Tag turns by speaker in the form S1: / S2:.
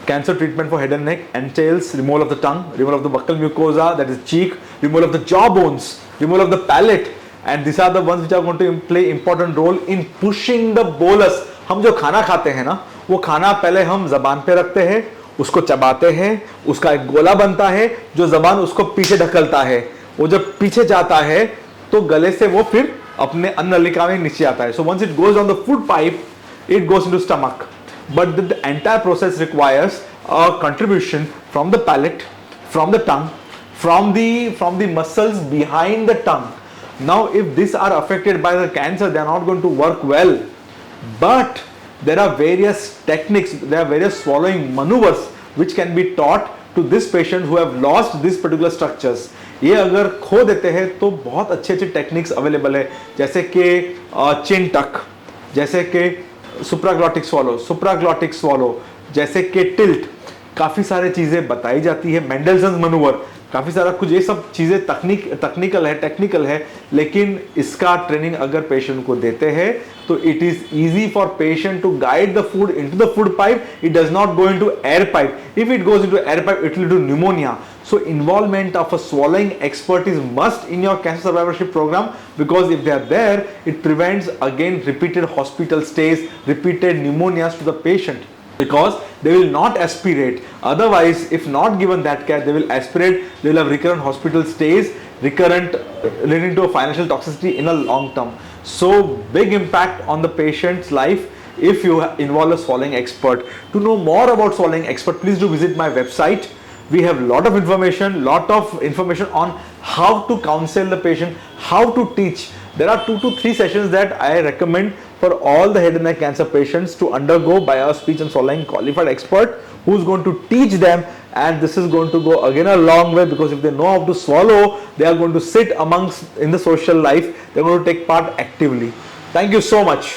S1: cancer treatment for head and neck entails removal of the tongue, removal of the buccal mucosa, that is cheek, removal of the jaw bones, removal of the palate, and these are the ones which are going to play important role in pushing the bolus. हम जो खाना खाते हैं ना, वो खाना पहले हम जबान पे रखते हैं, उसको चबाते हैं, उसका एक गोला बनता है जो जबान उसको पीछे ढकलता है. वो जब पीछे जाता है तो गले से वो फिर अपने अन्न नलिका में नीचे आता है. So once it goes down the food pipe, it goes into stomach. But the entire process requires a contribution from the palate, from the tongue, from the muscles behind the tongue. Now, if these are affected by the cancer, they are not going to work well. But there are various techniques, there are various swallowing maneuvers which can be taught to this patient who have lost these particular structures. ये अगर खो देते हैं तो बहुत अच्छे अच्छे techniques available है, जैसे कि चिन टक, जैसे कि सुप्राग्लॉटिक स्वॉलो, जैसे कि टिल्ट. काफ़ी सारे चीज़ें बताई जाती है. मेंडलसन मनूवर, काफ़ी सारा कुछ, ये सब चीज़ें टेक्निकल है, लेकिन इसका ट्रेनिंग अगर पेशेंट को देते हैं तो it is easy for patient to guide the food into the food pipe. It does not go into air pipe. If it goes into air pipe, it will do pneumonia. So involvement of a swallowing expert is must in your cancer survivorship program, because if they are there, it prevents again repeated hospital stays, repeated pneumonias to the patient, because they will not aspirate. Otherwise, if not given that care, they will aspirate, they will have recurrent hospital stays, leading to a financial toxicity in a long term. So big impact on the patient's life if you involve a swallowing expert. To know more about swallowing expert, please do visit my website. We have lot of information on how to counsel the patient, how to teach. There are 2 to 3 sessions that I recommend for all the head and neck cancer patients to undergo by a speech and swallowing qualified expert who is going to teach them, and this is going to go again a long way, because if they know how to swallow, they are going to sit amongst in the social life, they are going to take part actively. Thank you so much.